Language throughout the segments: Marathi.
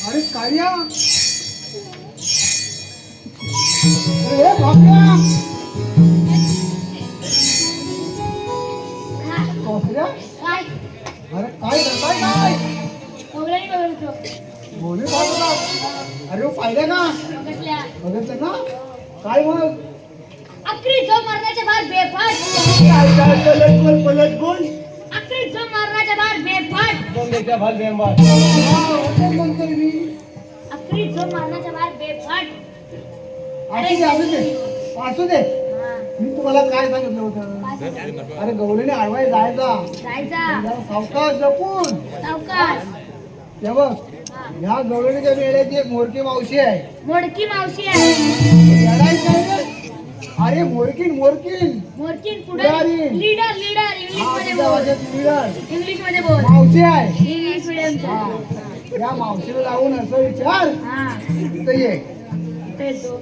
अरे कार्या अरे बापऱ्या बापऱ्या काय अरे काय करताय काय मोगलाही बघतो बोलू बाजूला अरे पाहिलं का बघितल्या बघितलं का काय मग अकरी जो मरण्याच्या बाहेर बेफाट काय काय पलट बोल अकरी जो मरण्याच्या बाहेर बेफाट बोलण्याच्या भाल बेंबार म्हणतो मी अकरी जो मरण्याच्या बाहेर बेफाट असू दे हा मी तुम्हाला काय सांगितलं होतं अरे गवळीने आडवाय जायचा जायचा सावकाश जपून सावकाश हे बघ ह्या गवळणीच्या वेळेची एक मोरकी मावशी आहे मोडकी मावशी आहे येडायचं आहे रे. अरे मोरकीन मोरकीन मोरकीन पुढे पुढारी. लीडर लीडर इंग्लिश हा, मध्ये तुझ्या बोल भाषेत leader. इंग्लिश मध्ये बोल मावशी आहे इंग्लिश मीडियमचा हा. या मावशीला जाऊन असं विचार हा इथं ये तेच तो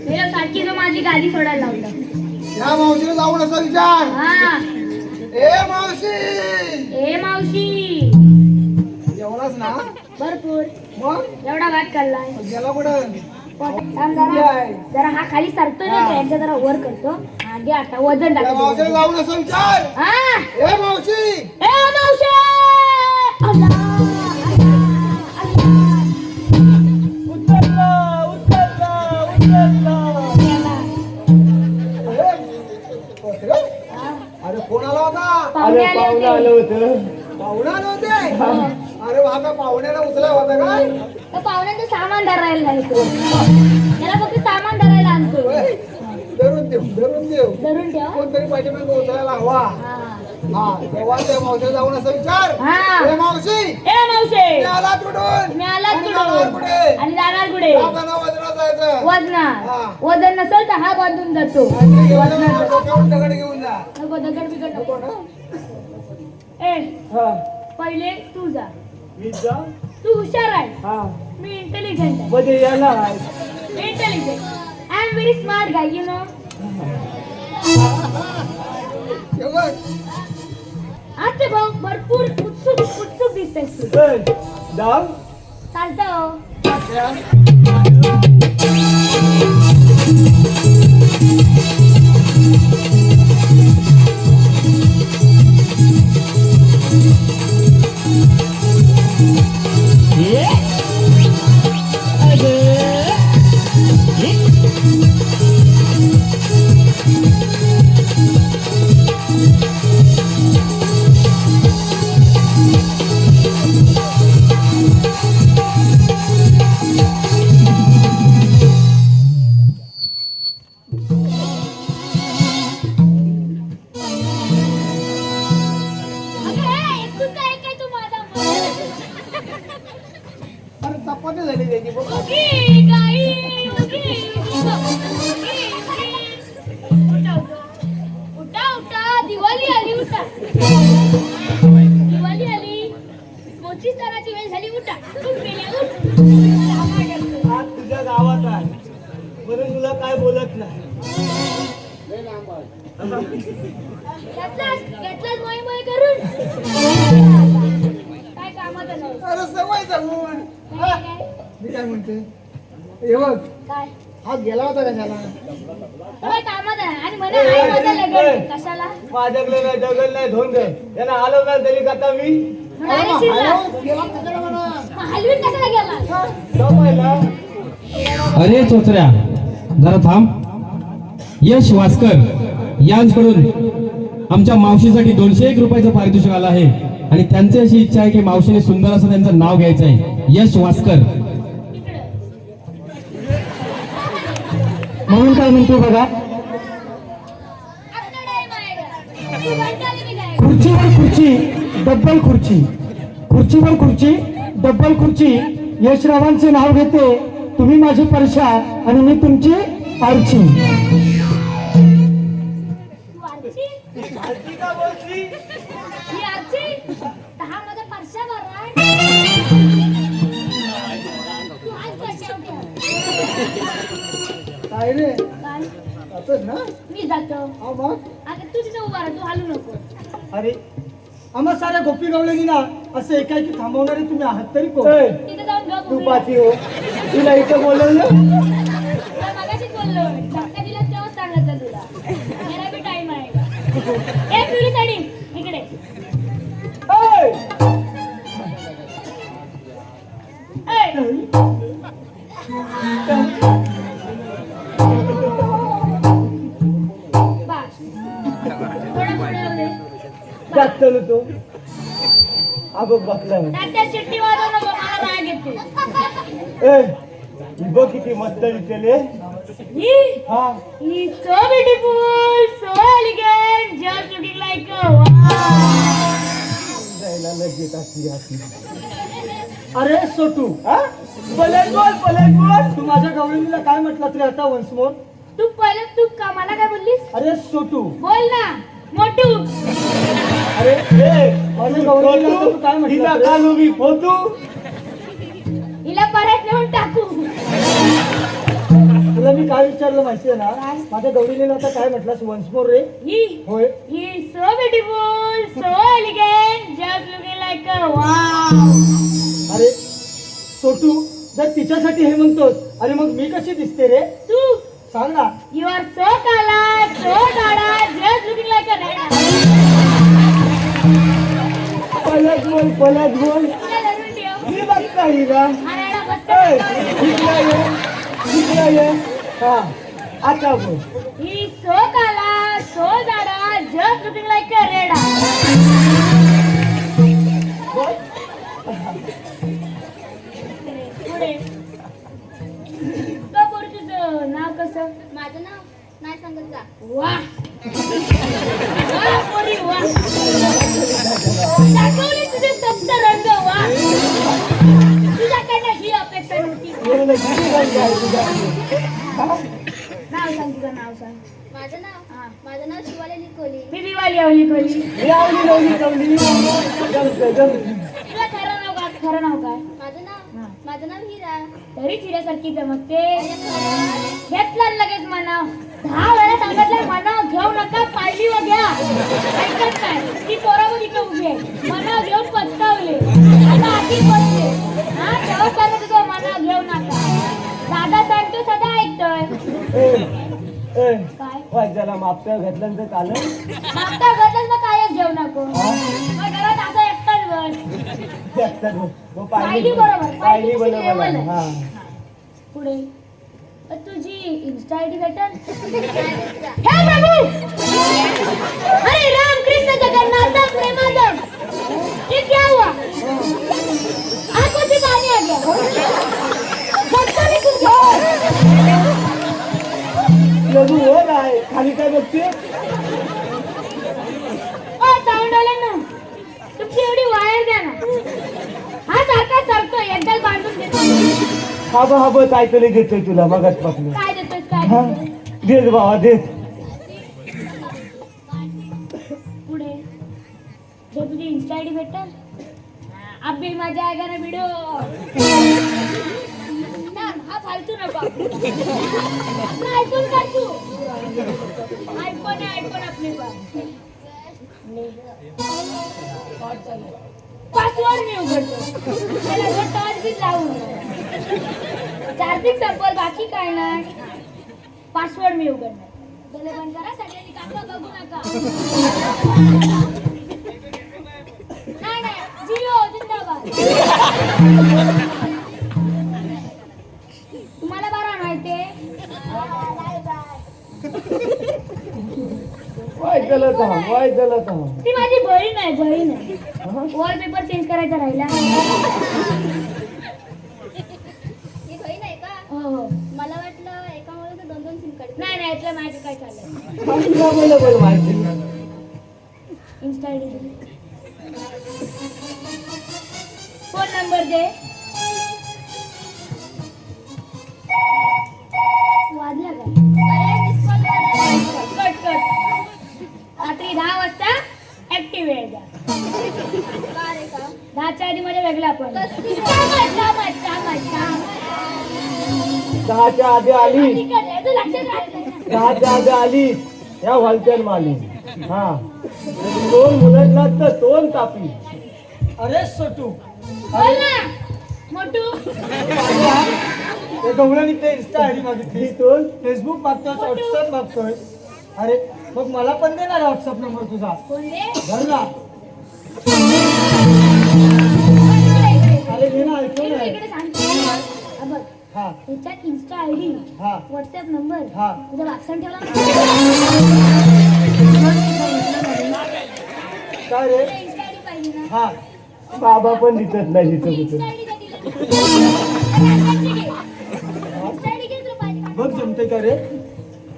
हे सारखी जो माझी गाडी सोडायला लावलं या मावशीला जाऊन असं विचार हा ए मावशी ए मावशी एवढाच ना भरपूर मग एवढा वाट काढलाय गेला कुठं थांब जरा जरा हा खाली सरतोय ना हा. यांचा जरा वर करतो हा घे आता वजन या मावशीला टाकतो जाऊन असं विचार हा ए मावशी ए मावशी अल्ला अरे कोण आला होता पाहुणे आले होते. पाहुणा नव्हते अरे बाबा पाहुण्याला उचला होता काय तर पाहुण्यांचं सामान धरायला नाही तो. त्याला फक्त सामान धरायला आणतो होय. धरून देऊ धरून ठेव कोणतरी पाठीमागे उचलायला हवा हा हा तेव्हा त्या मावशीला जाऊन असं विचार हा. ए मावशी ए मावशी मी आला कुठून मी आला आणि जाणार कुठून कुठे आणि जाणार कुठे जाताना वजनात जायचं वजनात हा. वजन नसेल तर हा बांधून जातो आणि ते घेऊन जा, वजनात डोक्यावर दगड घेऊन जा नको दगड बिगड नको ए पहिले तू जा मी जा तू हुशार आहे हा मी इंटेलिजंट आहे म्हणजे येणार intelligent I am very smart guy you know आज ते भाऊ भरपूर उत्सुक उत्सुक दिसतेस तू डाव चालतं हो. अगं, हे, एकूण काय काय तू माझा अरे चपाती झाली त्याची बघ उगी गाई उगी उगा, उगी, उगी. उठा उठा उठा दिवाळी आली उठा दिवाळी आली मोची सणाची वेळ झाली उठा उठ मेल्या उठ आज तुझ्या गावात आहे म्हणून तुला काय बोलत नाही घेतलाच मोय मोय करून काय कामाचं नाही अरे सवय सांगून काय काय मी काय म्हणते हे बघ काय हा गेला होता कशाला काय कामाचं आहे आणि मला आई माझं लगन कशाला माझ्याकडे नाही दगड नाही धोंड यांना हलवणार तरी करता मी म्हणाले शिरला गेला कशाला म्हणा मग हलवीन कशाला गेला जमायला अरे चोचऱ्या जरा थांब यश वास्कर यांच्याकडून आमच्या मावशीसाठी 201 रुपयाचं पारितोषिक आलं आहे आणि त्यांची अशी इच्छा आहे की मावशीने सुंदर असं त्यांचं नाव घ्यायचं आहे यश वास्कर म्हणून काय म्हणतो बघा आपलं टाइम आहे का? तू घंटाली की काय? खुर्चीवर खुर्ची डब्बल खुर्ची खुर्चीवर खुर्ची डब्बल खुर्ची यशरावांचे नाव घेते तुम्ही माझी परशा आणि मी तुमची आरची तू आरची? आरती का बोलती ही आरची? दहा माझा परशा भरलाय. तू आज परशा उठव. काय रे काय? असंच ना मी जातो हा मग आता तू तिथं उभा राहा तू हलू नको अरे आम्हा साऱ्या गोपी गवळणी ना असं एकाएकी थांबवणारे तुम्ही आहात तरी कोण तिथे जाऊन तू पाची हो तुला इथं बोलवलं तुला मगाशीच बोललो धक्का दिला तेव्हाच सांगितलं तुला मेरा भी टाइम आहे ए पिवळी साडी इकडे ओय! ए बस थोडं पुढे दे जास्त ना तू अगं बसलाय तात्या शिट्टी वाजव नको मला राग येते ए ही बघ किती मस्त दिसले ही हा He's so beautiful, so elegant, just looking like a wow. जायला लगेच अशी अशी अरे सोटू हा पलट बोल तू माझ्या गवळणीला काय म्हटलं तरी आता वन्स मोर तू पहिलं तू का मला काय बोललीस अरे सोटू बोल ना मोठू अरे ए माझ्या गवळणीला तू काय हिला म्हटलं कालू मी फोटू हिला परत नेऊन टाकू तुला मी काय विचारलं माहितीये ना माझ्या गवळणीला आता काय म्हटलं वन्स मोर रे ही होय He is so beautiful, so elegant, just looking like a wow. अरे सोटू जर तिच्यासाठी हे म्हणतोस अरे मग मी कशी दिसते रे तू सांग ना You are so kala, so dada, just looking like a dada. पलट बोल तुला धरून ठेव. ही बघता हिला हा राडा बसतो. ए इकडे ये हा आता बोल He is so kala, so dada, just looking like a reda. पुढे तो पोरी तुझं नाव कसं माझं नाव नाही सांगत जा. वा वा पोरी वा दाखवली तुझे सप्त रंग वा तुझ्याकडनं ही अपेक्षा नव्हती एवढं किती रंग आहे तुझ्याकडे? नाव सांग तुझं नाव सांग माझं हा. नाव माझं नाव शिवाली कोली. मी दिवाळी आवली कोली मी लावली जमते तुला खरं नाव काय माझं हा. नाव माझं नाव हिरा. तरी चिऱ्यासारखी चमकते घेतला लगेच मनाव 10 वेळा सांगितलं मनाव घेऊ नका पाहिली व घ्या ऐकत काय ती पोरावर इकडे उभी आहे मनाव घेऊन पस्तावले आता आधी बसले हा तेव्हा सांगत होतो मनाव घेऊ नका दादा सांगतो सदा ऐकतोय काय वाजल्याला मापट्या घेतलं तर चालेल मागता घरलाच मग कायच घेऊ नको मग घरात आता एकटाच बस पाहिली बरोबर पाहिली पाहिली बरोबर level आहे. हा पुढे तुझी इन्स्टा आयडी भेटल हे प्रभू अरे राम कृष्ण जगन्नाथ प्रेमानंद ये क्या हुआ आंखों से पानी आ गया बच्चा भी कुछ लघु हो काय खाली काय बघते ओ साऊंड आले ना तुमची एवढी वायर द्या ना हा सारखा सरतो एकदा बांधून देतो हा बघ काहीतरी देतोय तुला मगाच पासून काय देतोस काय हा देतोस देत बाबा देत पुढे जर तुझी इन्स्टा आयडी भेटल अब भी मजा आएगा ना वीडियो ना हा फालतू नको आपला आयफोन काढ तू आयफोन आहे आयफोन आपले पासवर्ड मी उघडतो त्याला टॉर्च बी लावून चार्जिंग संपल बाकी काय नाही पासवर्ड मी उघडणार डोळे बंद करा सगळ्यांनी काका बघू नका नाही नाही जिओ जिंदाबाद तुम्हाला बरं माहितीये वाय झालं तर ती माझी बहीण आहे वॉलपेपर चेंज करायचा राहिला ही बहीण आहे का? हो हो मला वाटलं एका मुलाचं 2-2 सिम कार्ड. नाही नाही इथलं माझं काय चाललंय अवेलेबल माहिती इन्स्टा आयडी फोन नंबर दे वाजला का अरे मिस कॉल आला. कट रात्री 10 वाजता ऍक्टिव्ह वेळ द्या का रे का? 10च्या आधी मध्ये वेगळा पण कसली? दहाच्या आधी आली लक्षात राहत नाही. दहाच्या आधी आली या व्हालत्यान माली हा 2 मुलांना तर 2 तापी अरे सोटू बोल ना मोठू ते गवळण इथे इंस्टा आयडी मागितली तू फेसबुक मागतोय व्हॉट्सअप मागतोय अरे मग मला पण दे ना व्हॉट्सअप नंबर तुझा कोण रे धरला अरे घे ना ऐकून इकडे आहे. इकडे सांगतो हा बघ हा ह्याच्यात इन्स्टा आयडी हा व्हॉट्सअप नंबर हा. तुझ्या वापसान ठेवला काय रे इन्स्टा आयडी पाहिजे ना हा बाबा पण दिसत नाही तिथं इन्स्टा कुठं आयडी द्या तिला. इन्स्टा आयडी घे तुला पाहिजे का? बघ जमते का रे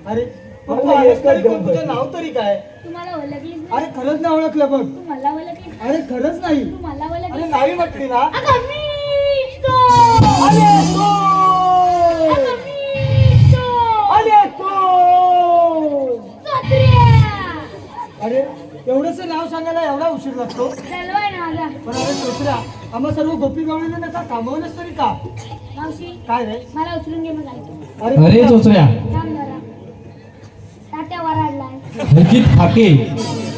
अरे पण मला तू आहेस एकच तरी कोण? हो, तुझं जमतंय. नाव तरी काय तुम्हाला ओळखलीच नाही अरे खरंच नाही ओळखलं बघ तू मला ओळखलीस अरे खरंच नाही तू मला अरे ओळखलीस नाही म्हटली ना अगं मी तो अरे तू अगं मी तो अरे तू चोचऱ्या. अरे एवढंच नाव सांगायला एवढा उशीर लागतो चलवाय ना माझा पण अरे दुसऱ्या आम्हा सर्व गोपी गवळीने नका थांबवलंच तरी का मावशी काय रे मला उचलून घे मग ऐकतो अरे चोचऱ्या थांब जरा तात्या वराडलाय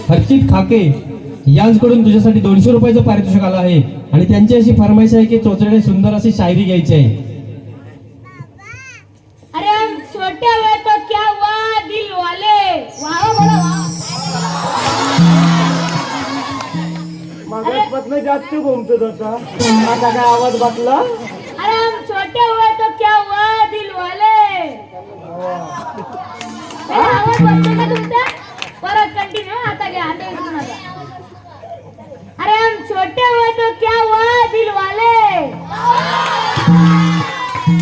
हर्षित खाके यांकडून तुझ्यासाठी 200 रुपयाचं पारितोषिक आलं आहे आणि त्यांची अशी फरमाईश आहे की चोचऱ्याने सुंदर अशी शायरी घ्यायची आहे. अरे हम छोटे हुए तो क्या हुआ दिल वाले वाह बोला वाह मागासपासून जास्त घुमतो तसा आता काय आवाज बाटला अरे हम छोटे हुए तो क्या हुआ दिल वाले अरे आवाज बसतो का तुमचा परत कंटिन्यू आता घ्या आता येतो माझा अरे हम छोटे हुए तो क्या हुआ दिल वाले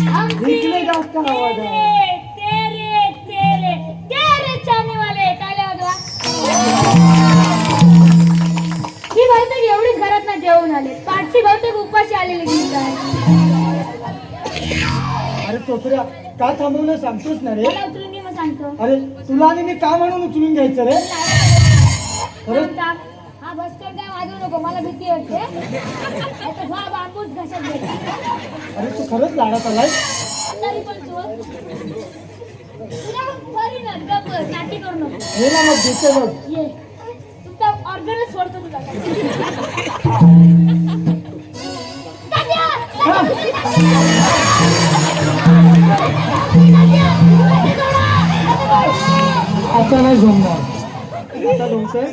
हम इकडे जास्त आवाज आहे. तेरे तेरे तेरे चाहने वाले काय वाजवा ही बहुतेक एवढीच घरात ना जेवून आले पाठची बहुतेक उपाशी आलेली दिसत आहे अरे चोचऱ्या का थांबवलं सांगतोस ना रे मला उचलून घे मग सांगतो अरे तुला आणि मी का म्हणून उचलून घ्यायचं रे खरंच हा बसकर काय वाजवू नको मला भीती वाटते आता हा बांबूच घशात गेला अरे तू खरंच लाडात आलाय तरी पण तू तुला बरी ना गप्प नाटी करू नको हे ना मग देते बघ ये तुमचा ऑर्गनच सोडतो तुला तात्या! आता नाही जमणार आता जमतंय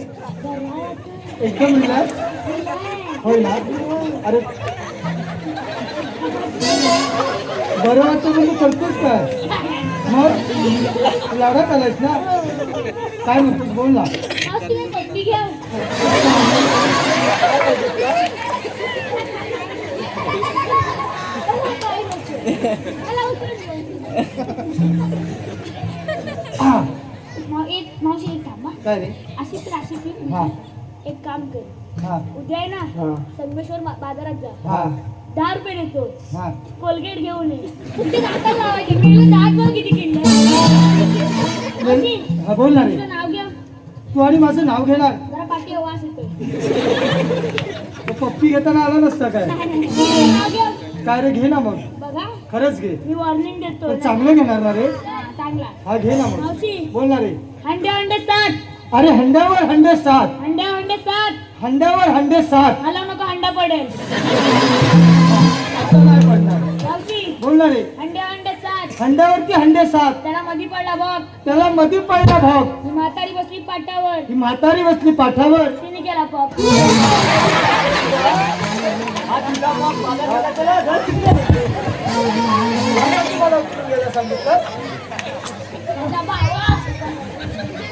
एकदम रिलॅक्स होय ना अरे बरं वाटतं पण तू करतोस काय मग लाडात आलायस ना काय म्हणतोस बोल ना मावशी मी पप्पी घ्या मला उचलून हा, मावशी एक थांबा काय रे अशीच राशी हा एक काम कर हा उद्या आहे ना हा संगमेश्वर बाजारात जा हा 10 रुपये देतो हा कोलगेट घेऊन ये तुमचे दातात लावायचे किल्ले दात बघ किती किल्ले मावशी, हा बोल ना रे तुझं नाव घ्या तू आणि माझं नाव घेणार जरा पाठी वास येतोय तो पप्पी घेताना आला नसता काय नाव घ्या काय रे घे ना मग बघा खरंच घे मी वॉर्निंग देतो पण चांगलं घेणार ना रे चांगला हा घे ना मग मावशी बोल ना रे हंडे हंडे 7 अरे हंड्यावर हंडे 7 हंडे हंडे 7 हंड्यावर हंडे 7 मला नको हंडा पडेल असं नाही पडणार मावशी बोल ना रे हंडे हंडे 7 हंड्यावरती हंडे 7 त्याला मधी पडला बघ त्याला मध्ये पडला भाग ही म्हातारी बसली पाटावर ही म्हातारी बसली पाठावर तिने केला पॉप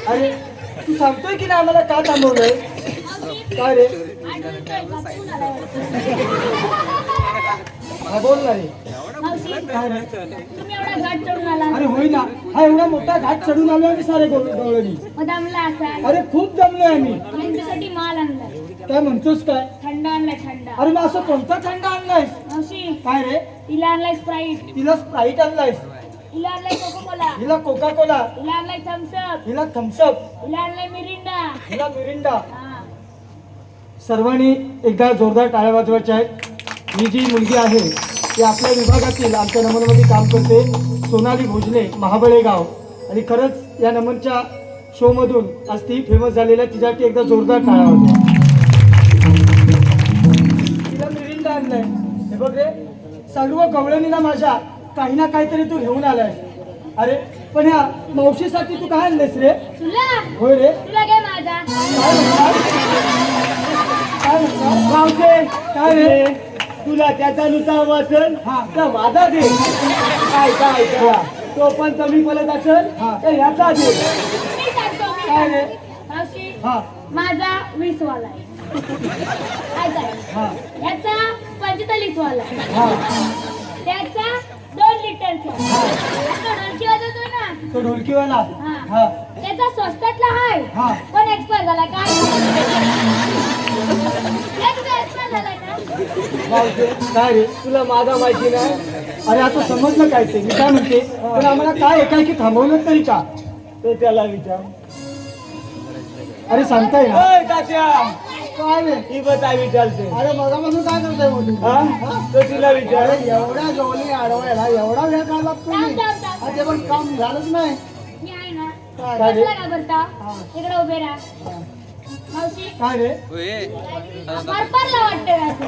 अरे तू सांगतोय की नाही आम्हाला का थांबवलंय काय रे हा बोल ना रे काय रे तुम्ही एवढा घाट चढून आला अरे होई ना हा एवढा मोठा घाट चढून आलो आम्ही सारे गवळणी मग दमला असाल अरे खूप जमलोय आम्ही तुमच्यासाठी माल आणलाय काय म्हणतोस काय थंड आणलाय थंड अरे मग असं कोणता थंड आणलायस मावशी काय रे तिला आणलाय स्प्राईट तिला स्प्राईट आणलायस हिला आणलाय कोको कोला हिला कोका कोला हिला आणलाय थम्सअप हिला थम्सअप हिला आणलाय मिरिंडा हिला मिरिंडा हा सर्वांनी एकदा जोरदार टाळ्या वाजवायच्या आहेत ही जी मुलगी आहे ती आपल्या विभागातील आमच्या नमनमध्ये काम करते सोनाली भोजने महाबळेगाव आणि खरंच या नमनच्या शोमधून आज ती फेमस झालेल्या तिच्यासाठी एकदा जोरदार टाळ्या वाजवा तिला मिरिंडा आणलाय हे बघ रे सर्व गवळणीला माझ्या काही ना काहीतरी तू घेऊन आलाय. अरे पण ह्या मावशीसाठी तू काय आणलेस रे? तुला होय रे. तुला घे माझा. काय म्हणतात मावशे? काय रे? तुला त्याचा नुसार वाचन हा. तर माझा दे. काय काय काय तो पण कमी पडत असेल हा. तर ह्याचा दे. मी सांगतो मी काय रे? सांगतो. मावशी हा माझा 20 वाला आहे. काय हा ह्याचा 45 वाला आहे. हा. त्याचा 2 लिटरचा. तो ढोलकी वाजवतो ना. तो ढोलकीवाला. हा. हा त्याचा स्वस्तातला आहे. हा. पण एक्सपायर झाला काय? एक्सपायर झालाय ना. मावशे काय रे? तुला माझा माहिती नाही. अरे आता समजलं काय ते? मी काय म्हणते पण आम्हाला काय एकाएकी थांबवलं तरी का? तो त्याला विचार. अरे सांगताय ना. ओय तात्या काय रे? ही बता विचारते. अरे मगापासून काय करताय मोठी? हा तो तिला विचार. एवढ्या जवळी अडवायला एवढा वेळ काढला तुम्ही? थांब, थांब. अरे पण काम झालंच नाही. मी आहे ना. काय रे? बसला का बरता? इकडे उभे राहा. मावशी काय रे? परपरला वाटतं असं.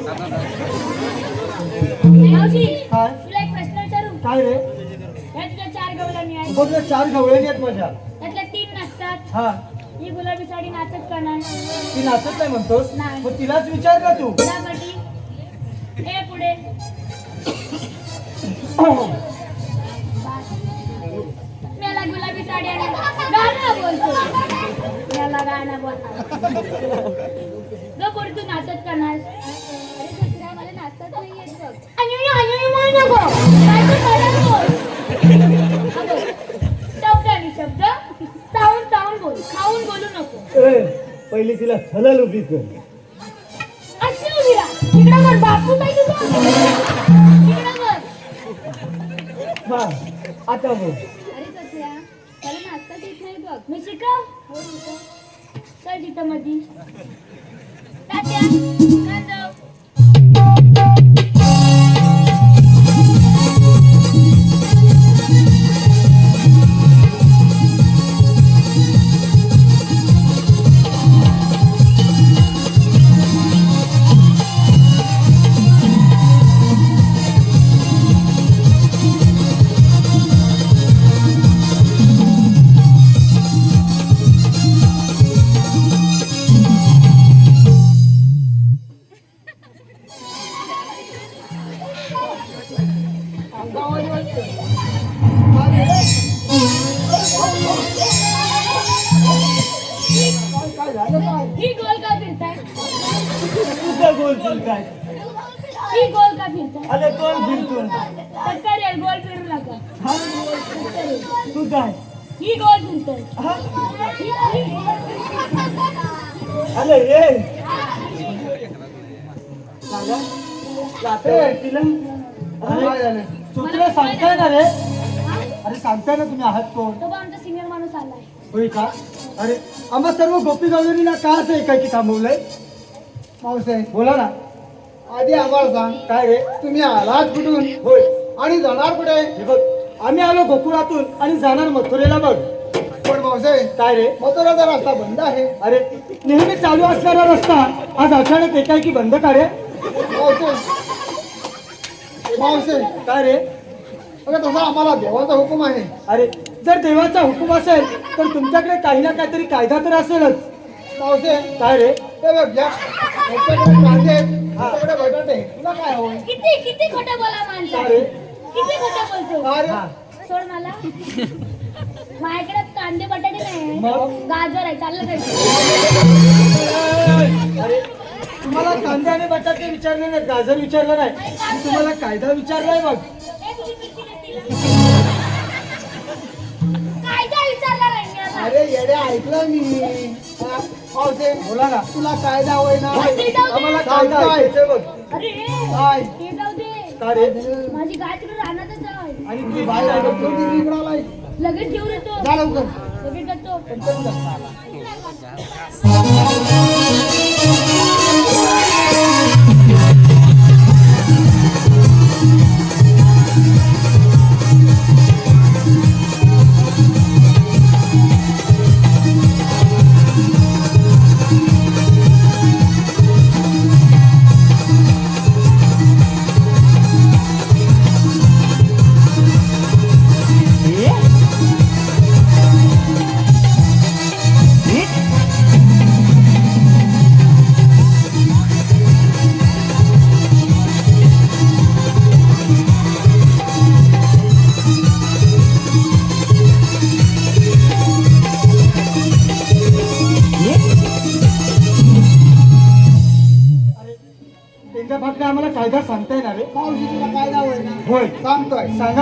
मावशी काय? तुला एक प्रश्न विचारू. काय रे? ह्या तुझ्या 4 गवळणी आहेत. बघ 4 गवळणी आहेत माझ्या. त्यातल्या 3 नसतात. हा ही गुलाबी साडी नाचत का नाही? ती नाचत नाही म्हणतोस? नाही. मग तिलाच विचार ना तू. त्या पाठी. ए पुढे. मला गुलाबी साडी आणि गाणं बोलतो. मला गाणं बोलणार. जो पुढे तू नाचत का नाही? अरे ससरा मला नाचता नाही येत बघ. आणि म्हणू नको. काय तू खरंच बोल. हा बोल. शब्द आणि शब्द चावून चावून बोल. खाऊन बोलू नको. पहिली तिला छलल उभी कर. अशी उभी राहा. तिकडं वर बापू काय तुझा? तिकडं वर. हा आता बोल. अरे ससरा मला नाचता येत नाही बघ. मी शिकव. हो तुझं. चल तिथं मधी. तात्या कांदव. ही गोल का फिरताय? तुझं गोल फिरताय. ही गोल का फिरताय? अरे कोण फिरतो? टक्कर येईल. गोल फिरू नका. हा टक्कर येईल. तू काय? ही गोल फिरतोय. हा ही अरे ये जाते तिला. अरे तुला सांगताय ना रे? अरे सांगताय ना तुम्ही आहात कोण? तो बा आमचा सिनियर माणूस आलाय. होय का? अरे आम्हा सर्व गोपी गवळणीला का असं एकाएकी थांबवलंय? मावसे बोला ना. आधी आम्हाला सांग काय रे? तुम्ही आलात कुठून होय आणि जाणार कुठे? हे बघ आम्ही आलो गोकुळातून आणि जाणार मथुरेला बघ. पण भाऊसाहेब काय रे? मथुराचा रस्ता बंद आहे. अरे नेहमी चालू असणारा रस्ता आज अचानक एकाएकी बंद का रे? मावसे काय रे? अगं तसा आम्हाला देवाचा हुकूम आहे. अरे जर देवाचा हुकूम असेल तर तुमच्याकडे काही ना काहीतरी कायदा तर असेलच. मावसे काय रे? ते बघ या आमच्याकडे कांदे आहेत, आमच्याकडे बटाटे आहेत. तुला काय हवं? किती खोटं बोला माणसा. काय रे? किती खोटं बोलतो. अरे सोड मला. माझ्याकडे कांदे बटाटे नाही. मग? गाजर आहे. चाललं काय? अरे तुम्हाला कांदे आणि बटाटे विचारले नाही, गाजर विचारलं नाही. मी तुम्हाला कायदा विचारलाय बघ. ए, तुझी पिशवी नसती ना? कायदा विचारला नाही मी आता. अरे येडे ऐकलं मी. हा, मावसे बोला ना. तुला कायदा होय ना? ते जाऊ दे. आम्हाला कायदा ऐकायचंय बघ. अरे काय? ते जाऊ दे. का रे? माझी गाय तिकडे राहणारच आहे. आणि ती बाहेर आहे बघ. कोणती इकडं आलाय? लगेच घेऊन येतो. जा लवकर. लगेच जातो. त्या बाबतीत आम्हाला कायदा सांगता येणार आहे? मावशी तुला काय नाव आहे ना होय सांगतोय सांगा